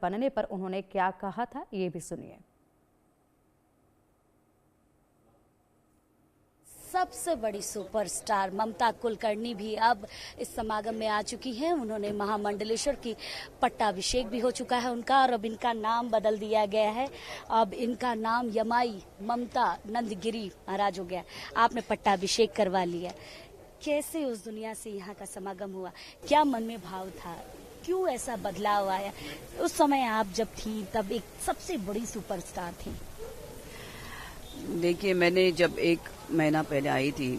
बनने पर उन्होंने क्या कहा था, ये भी सुनिए। सबसे बड़ी सुपरस्टार ममता कुलकर्णी भी अब इस समागम में आ चुकी हैं। उन्होंने महामंडलेश्वर की पट्टाभिषेक भी हो चुका है उनका, और अब इनका नाम बदल दिया गया है। अब इनका नाम यमाई ममता नंदगिरी महाराज हो गया। आपने पट्टाभिषेक करवा लिया, कैसे उस दुनिया से यहाँ का समागम हुआ, क्या मन में भाव था, क्यों ऐसा बदलाव आया? उस समय आप जब थी तब एक सबसे बड़ी सुपरस्टार थी। देखिए, मैंने जब 1 महीना पहले आई थी,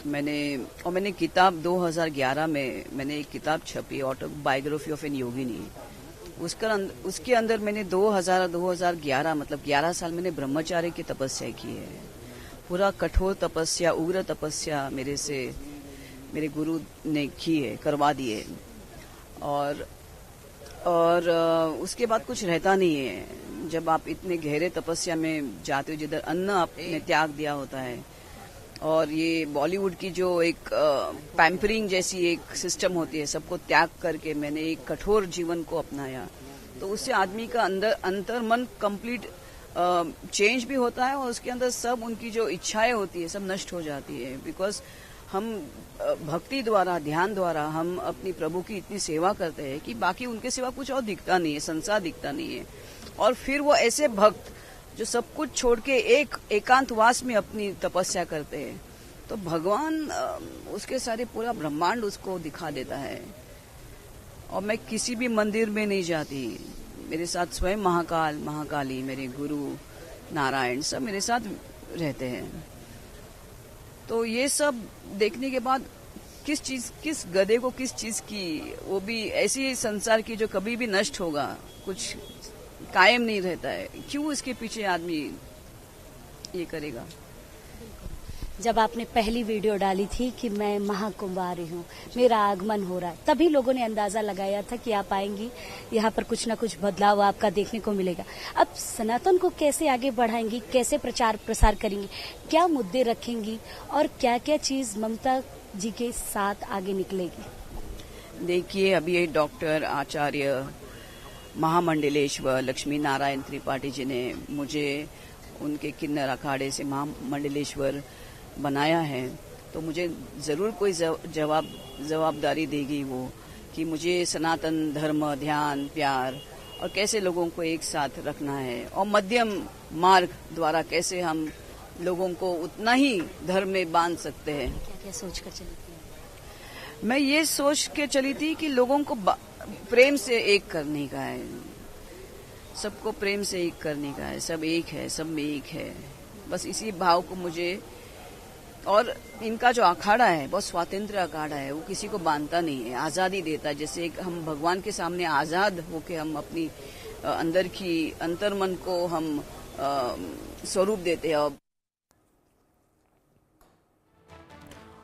मैंने किताब 2011 में मैंने एक किताब छपी, ऑटोबायोग्राफी ऑफ एन योगिनी। उसके अंदर मैंने 2011 मतलब 11 साल मैंने ब्रह्मचार्य की तपस्या की है। पूरा कठोर तपस्या, उग्र तपस्या मेरे गुरु ने की है, करवा दी है। और उसके बाद कुछ रहता नहीं है। जब आप इतने गहरे तपस्या में जाते हो, जिधर अन्न आपने त्याग दिया होता है, और ये बॉलीवुड की जो एक पैम्परिंग जैसी एक सिस्टम होती है, सबको त्याग करके मैंने एक कठोर जीवन को अपनाया, तो उससे आदमी का अंतर मन कंप्लीट चेंज भी होता है, और उसके अंदर सब उनकी जो इच्छाएं होती है सब नष्ट हो जाती है। बिकॉज हम भक्ति द्वारा, ध्यान द्वारा हम अपनी प्रभु की इतनी सेवा करते हैं कि बाकी उनके सिवा कुछ और दिखता नहीं है, संसार दिखता नहीं है। और फिर वो ऐसे भक्त जो सब कुछ छोड़ के एकांतवास में अपनी तपस्या करते हैं, तो भगवान उसके सारे पूरा ब्रह्मांड उसको दिखा देता है। और मैं किसी भी मंदिर में नहीं जाती, मेरे साथ स्वयं महाकाली, मेरे गुरु नारायण सब मेरे साथ रहते हैं। तो ये सब देखने के बाद किस गधे को किस चीज की, वो भी ऐसी संसार की जो कभी भी नष्ट होगा, कुछ कायम नहीं रहता है, क्यों इसके पीछे आदमी ये करेगा। जब आपने पहली वीडियो डाली थी कि मैं महाकुंभ आ रही हूँ, मेरा आगमन हो रहा है, तभी लोगों ने अंदाजा लगाया था कि आप आएंगी, यहाँ पर कुछ ना कुछ बदलाव आपका देखने को मिलेगा। अब सनातन को कैसे आगे बढ़ाएंगी, कैसे प्रचार प्रसार करेंगी, क्या मुद्दे रखेंगी, और क्या क्या चीज ममता जी के साथ आगे निकलेगी? देखिए, अभी ये डॉक्टर आचार्य महामंडलेश्वर लक्ष्मी नारायण त्रिपाठी जी ने मुझे उनके किन्नर अखाड़े से महामंडलेश्वर बनाया है, तो मुझे जरूर कोई जवाबदारी देगी वो, कि मुझे सनातन धर्म, ध्यान, प्यार और कैसे लोगों को एक साथ रखना है, और मध्यम मार्ग द्वारा कैसे हम लोगों को उतना ही धर्म में बांध सकते हैं। क्या सोच कर चली थी? मैं ये सोच के चली थी कि लोगों को प्रेम से एक करने का है, सबको प्रेम से एक करने का है, सब एक है, सब में एक है, बस इसी भाव को मुझे। और इनका जो अखाड़ा है बहुत स्वतंत्र अखाड़ा है, वो किसी को बांधता नहीं है, आजादी देता है। जैसे एक हम भगवान के सामने आजाद होके हम अपनी अंदर की अंतर्मन को हम स्वरूप देते हैं।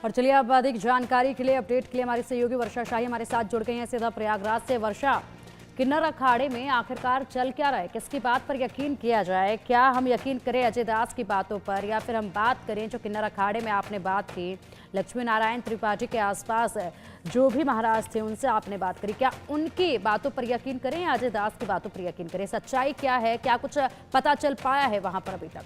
और चलिए अब अधिक जानकारी के लिए, अपडेट के लिए हमारी सहयोगी वर्षा शाही हमारे साथ जुड़ गई हैं सीधा प्रयागराज से। वर्षा, किन्नर अखाड़े में आखिरकार चल क्या रहा है, किसकी बात पर यकीन किया जाए? क्या हम यकीन करें अजय दास की बातों पर, या फिर हम बात करें जो किन्नर अखाड़े में आपने बात की लक्ष्मी नारायण त्रिपाठी के आसपास जो भी महाराज थे उनसे आपने बात करी, क्या उनकी बातों पर यकीन करें या अजय दास की बातों पर यकीन करें? सच्चाई क्या है, क्या कुछ पता चल पाया है वहां पर अभी तक?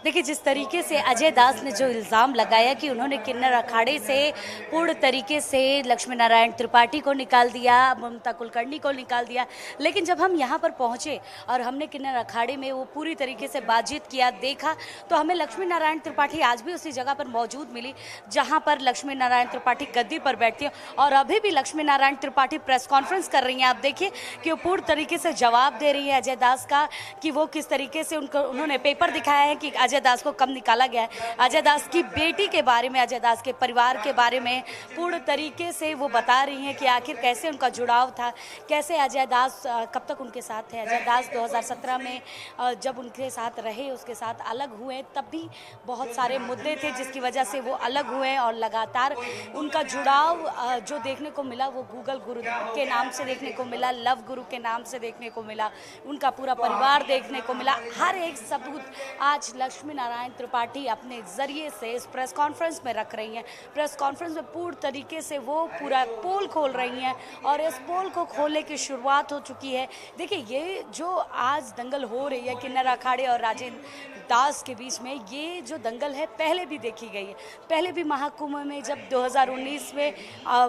देखिए, जिस तरीके से अजय दास ने जो इल्ज़ाम लगाया कि उन्होंने किन्नर अखाड़े से पूर्ण तरीके से लक्ष्मी नारायण त्रिपाठी को निकाल दिया, ममता कुलकर्णी को निकाल दिया, लेकिन जब हम यहाँ पर पहुँचे और हमने किन्नर अखाड़े में वो पूरी तरीके से बातचीत किया, देखा, तो हमें लक्ष्मी नारायण त्रिपाठी आज भी उसी जगह पर मौजूद मिली जहाँ पर लक्ष्मी नारायण त्रिपाठी गद्दी पर बैठती हैं, और अभी भी लक्ष्मी नारायण त्रिपाठी प्रेस कॉन्फ्रेंस कर रही हैं। आप देखिए कि वो पूर्ण तरीके से जवाब दे रही है अजय दास का, कि वो किस तरीके से उन्होंने पेपर दिखाया है कि अजय दास को कब निकाला गया है, अजय दास की बेटी के बारे में, अजय दास के परिवार के बारे में पूर्ण तरीके से वो बता रही हैं कि आखिर कैसे उनका जुड़ाव था, कैसे अजय दास कब तक उनके साथ थे। अजय दास 2017 में जब उनके साथ रहे, उसके साथ अलग हुए, तब भी बहुत सारे मुद्दे थे जिसकी वजह से वो अलग हुए, और लगातार उनका जुड़ाव जो देखने को मिला वो गूगल गुरु के नाम से देखने को मिला, लव गुरु के नाम से देखने को मिला, उनका पूरा परिवार देखने को मिला। हर एक सबूत आज लक्ष्मी लक्ष्मी नारायण त्रिपाठी अपने जरिए से इस प्रेस कॉन्फ्रेंस में रख रही हैं। प्रेस कॉन्फ्रेंस में पूर्ण तरीके से वो पूरा पोल खोल रही हैं और इस पोल को खोलने की शुरुआत हो चुकी है। देखिए, ये जो आज दंगल हो रही है किन्नर अखाड़े और राजेंद्र दास के बीच में, ये जो दंगल है पहले भी देखी गई है। पहले भी महाकुंभ में जब 2019 में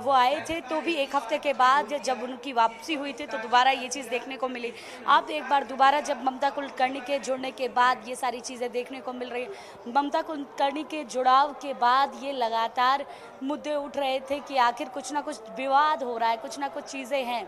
वो आए थे तो भी एक हफ्ते के बाद जब उनकी वापसी हुई थी तो दोबारा ये चीज़ देखने को मिली। आप एक बार दोबारा जब ममता कुलकर्णी के जुड़ने के बाद ये सारी चीज़ें देखने को मिल रही है। ममता कुलकर्णी के जुड़ाव के बाद ये लगातार मुद्दे उठ रहे थे कि आखिर कुछ ना कुछ विवाद हो रहा है, कुछ ना कुछ चीज़ें हैं,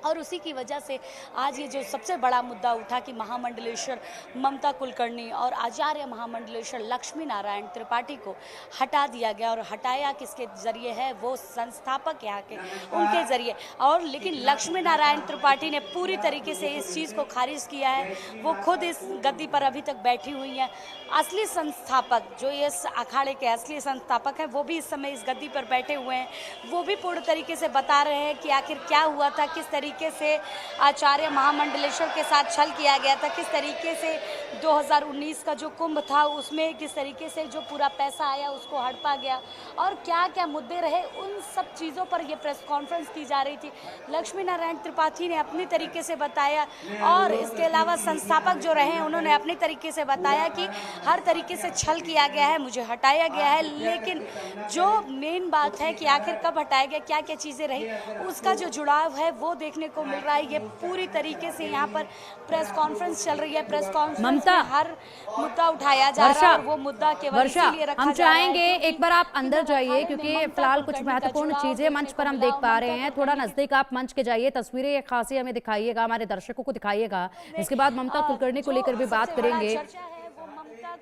और उसी की वजह से आज ये जो सबसे बड़ा मुद्दा उठा कि महामंडलेश्वर ममता कुलकर्णी और आचार्य महामंडलेश्वर लक्ष्मी नारायण त्रिपाठी को हटा दिया गया। और हटाया किसके जरिए है? वो संस्थापक यहाँ के, उनके जरिए। और लेकिन लक्ष्मी नारायण त्रिपाठी ने पूरी तरीके से इस चीज़ को खारिज किया है। वो खुद इस गद्दी पर अभी तक बैठी हुई हैं। असली संस्थापक जो इस अखाड़े के असली संस्थापक हैं वो भी इस समय इस गद्दी पर बैठे हुए हैं। वो भी पूर्ण तरीके से बता रहे हैं कि आखिर क्या हुआ था, किस तरीके से आचार्य महामंडलेश्वर के साथ छल किया गया था, किस तरीके से 2019 का जो कुंभ था उसमें किस तरीके से जो पूरा पैसा आया उसको हड़पा गया और क्या क्या मुद्दे रहे, उन सब चीज़ों पर यह प्रेस कॉन्फ्रेंस की जा रही थी। लक्ष्मी नारायण त्रिपाठी ने अपनी तरीके से बताया और इसके अलावा संस्थापक जो रहे उन्होंने अपनी तरीके से बताया कि हर तरीके से छल किया गया है, मुझे हटाया गया है। लेकिन जो मेन बात है कि आखिर कब हटाया गया, क्या क्या चीज़ें रही, उसका जो जुड़ाव है वो देखने को मिल रहा है। ये पूरी तरीके से यहाँ पर प्रेस कॉन्फ्रेंस चल रही है। प्रेस कॉन्फ्रेंस में हर मुद्दा उठाया जा रहा है और वो मुद्दा केवल इसीलिए रखा हम जा रहा है। चाहेंगे एक बार आप अंदर जाइए क्योंकि फिलहाल कुछ महत्वपूर्ण चीजें मंच पर हम देख पा रहे हैं। थोड़ा नजदीक आप मंच के जाइए, तस्वीरें खासी हमें दिखाइएगा, हमारे दर्शकों को दिखाइएगा। इसके बाद ममता कुलकर्णी को लेकर भी बात करेंगे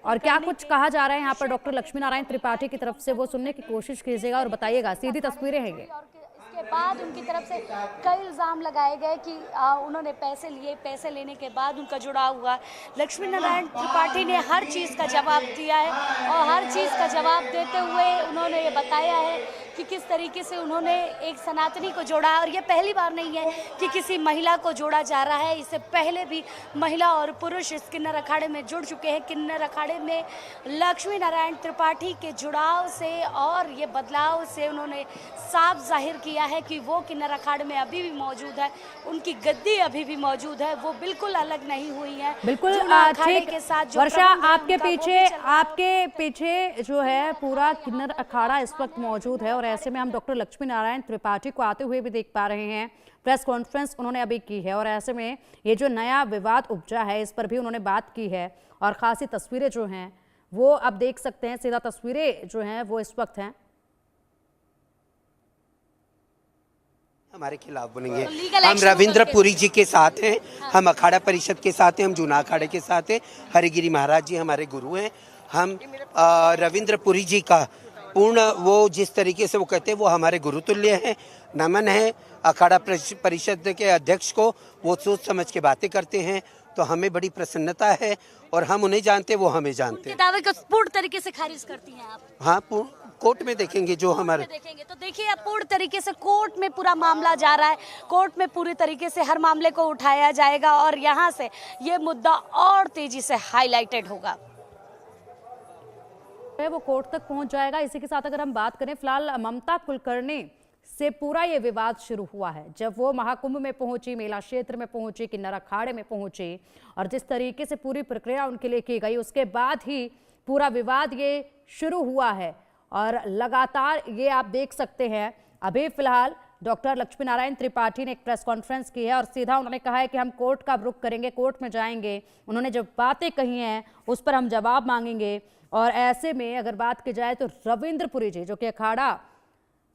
और क्या कुछ कहा जा रहा है यहाँ पर डॉक्टर लक्ष्मी नारायण त्रिपाठी की तरफ से वो सुनने की कोशिश कीजिएगा और बताइएगा। सीधी तस्वीरें हैं ये। इसके बाद उनकी तरफ से कई इल्ज़ाम लगाए गए कि उन्होंने पैसे लिए, पैसे लेने के बाद उनका जुड़ाव हुआ। लक्ष्मी नारायण त्रिपाठी ने हर चीज़ का जवाब दिया है और हर चीज़ का जवाब देते हुए उन्होंने ये बताया है कि किस तरीके से उन्होंने एक सनातनी को जोड़ा। और ये पहली बार नहीं है कि किसी महिला को जोड़ा जा रहा है, इससे पहले भी महिला और पुरुष इस किन्नर अखाड़े में जुड़ चुके हैं। किन्नर अखाड़े में लक्ष्मी नारायण त्रिपाठी के जुड़ाव से और ये बदलाव से उन्होंने साफ जाहिर किया है कि वो किन्नर अखाड़े में अभी भी मौजूद है, उनकी गद्दी अभी भी मौजूद है, वो बिल्कुल अलग नहीं हुई है। बिल्कुल ठीक। के साथ वर्षा, आपके पीछे जो है पूरा किन्नर अखाड़ा इस वक्त मौजूद है और ऐसे में हम डॉक्टर लक्ष्मी नारायण त्रिपाठी को आते हुए भी देख पा रहे हैं। प्रेस कॉन्फ्रेंस उन्होंने अभी की है और ऐसे में ये जो नया विवाद उपजा है इस पर भी उन्होंने बात की है और खासी तस्वीरें जो हैं वो आप देख सकते हैं। सीधा तस्वीरें जो हैं वो इस वक्त हैं। हमारे खिलाफ बोलेंगे। हम रविंद्रपुरी जी के साथ हैं, हम अखाड़ा परिषद के साथ हैं, हम जूना अखाड़े के साथ हैं। हरिगिरी महाराज जी हमारे गुरु हैं। हम रविंद्रपुरी जी का पूर्ण वो जिस तरीके से वो कहते हैं वो हमारे गुरुतुल्य हैं। नमन है अखाड़ा परिषद के अध्यक्ष को, वो सोच समझ के बातें करते हैं तो हमें बड़ी प्रसन्नता है और हम उन्हें जानते वो हमें जानते हैं। दावे को पूर्ण तरीके से खारिज करती हैं आप? हाँ, कोर्ट में देखेंगे जो हमारे देखेंगे तो देखिए अब पूर्ण तरीके से कोर्ट में पूरा मामला जा रहा है। कोर्ट में पूरी तरीके से हर मामले को उठाया जाएगा और यहाँ से ये मुद्दा और तेजी से हाईलाइटेड होगा, वो कोर्ट तक पहुंच जाएगा। इसी के साथ अगर हम बात करें फिलहाल ममता कुलकर्णी से पूरा ये विवाद शुरू हुआ है जब वो महाकुंभ में पहुंची, मेला क्षेत्र में पहुंची, किन्नर अखाड़े में पहुंची और जिस तरीके से पूरी प्रक्रिया उनके लिए की गई उसके बाद ही पूरा विवाद ये शुरू हुआ है। और लगातार ये आप देख सकते हैं अभी फिलहाल डॉक्टर लक्ष्मी नारायण त्रिपाठी ने एक प्रेस कॉन्फ्रेंस की है और सीधा उन्होंने कहा है कि हम कोर्ट का रुख करेंगे, कोर्ट में जाएंगे। उन्होंने जो बातें कही हैं उस पर हम जवाब मांगेंगे। और ऐसे में अगर बात की जाए तो रविंद्रपुरी जी जो कि अखाड़ा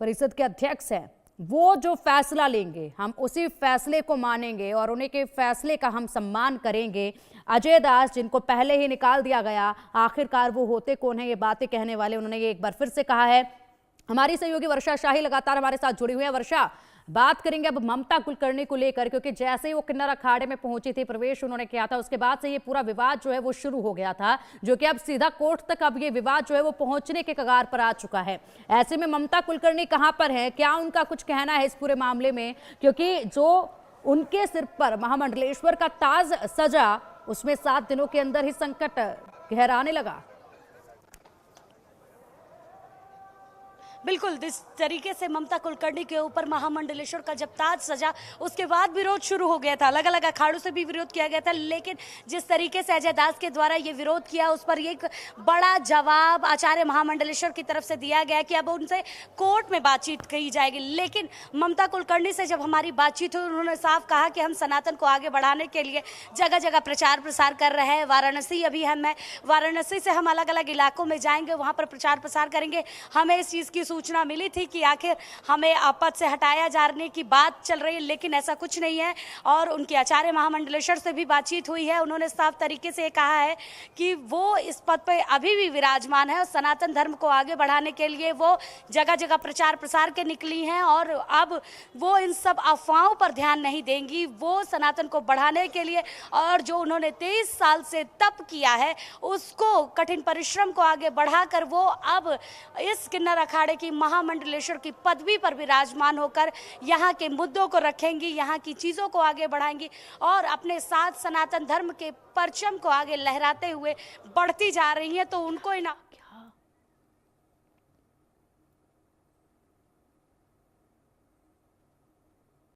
परिषद के अध्यक्ष हैं, वो जो फैसला लेंगे हम उसी फैसले को मानेंगे और उन्हीं के फैसले का हम सम्मान करेंगे। अजय दास जिनको पहले ही निकाल दिया गया, आखिरकार वो होते कौन है ये बातें कहने वाले, उन्होंने ये एक बार फिर से कहा है। हमारी सहयोगी वर्षा शाही लगातार हमारे साथ जुड़ी हुई है। वर्षा, बात करेंगे अब ममता कुलकर्णी को लेकर क्योंकि जैसे ही वो किन्नर अखाड़े में पहुंची थी, प्रवेश उन्होंने किया था, उसके बाद से ये पूरा विवाद जो है वो शुरू हो गया था जो कि अब सीधा कोर्ट तक अब ये विवाद जो है वो पहुंचने के कगार पर आ चुका है। ऐसे में ममता कुलकर्णी कहां पर है, क्या उनका कुछ कहना है इस पूरे मामले में, क्योंकि जो उनके सिर पर महामंडलेश्वर का ताज सजा उसमें 7 दिनों के अंदर ही संकट गहराने लगा। बिल्कुल, जिस तरीके से ममता कुलकर्णी के ऊपर महामंडलेश्वर का जब ताज सजा, उसके बाद विरोध शुरू हो गया था। अलग अलग अखाड़ों से भी विरोध किया गया था, लेकिन जिस तरीके से अजय दास के द्वारा ये विरोध किया, उस पर एक बड़ा जवाब आचार्य महामंडलेश्वर की तरफ से दिया गया कि अब उनसे कोर्ट में बातचीत की जाएगी। लेकिन ममता कुलकर्णी से जब हमारी बातचीत हुई, उन्होंने साफ कहा कि हम सनातन को आगे बढ़ाने के लिए जगह जगह प्रचार प्रसार कर रहे हैं। वाराणसी अभी वाराणसी से हम अलग अलग इलाकों में जाएंगे, वहाँ पर प्रचार प्रसार करेंगे। हमें इस चीज़ की सूचना मिली थी कि आखिर हमें पद से हटाया जाने की बात चल रही है, लेकिन ऐसा कुछ नहीं है। और उनके आचार्य महामंडलेश्वर से भी बातचीत हुई है, उन्होंने साफ तरीके से कहा है कि वो इस पद पर अभी भी विराजमान है और सनातन धर्म को आगे बढ़ाने के लिए वो जगह जगह प्रचार प्रसार के निकली हैं और अब वो इन सब अफवाहों पर ध्यान नहीं देंगी। वो सनातन को बढ़ाने के लिए और जो उन्होंने 23 साल से तप किया है, उसको कठिन परिश्रम को आगे बढ़ाकर वो अब इस किन्नर अखाड़े की महामंडलेश्वर की पदवी पर विराजमान होकर यहाँ के मुद्दों को रखेंगी, यहाँ की चीज़ों को आगे बढ़ाएंगी और अपने साथ सनातन धर्म के परचम को आगे लहराते हुए बढ़ती जा रही हैं। तो उनको इन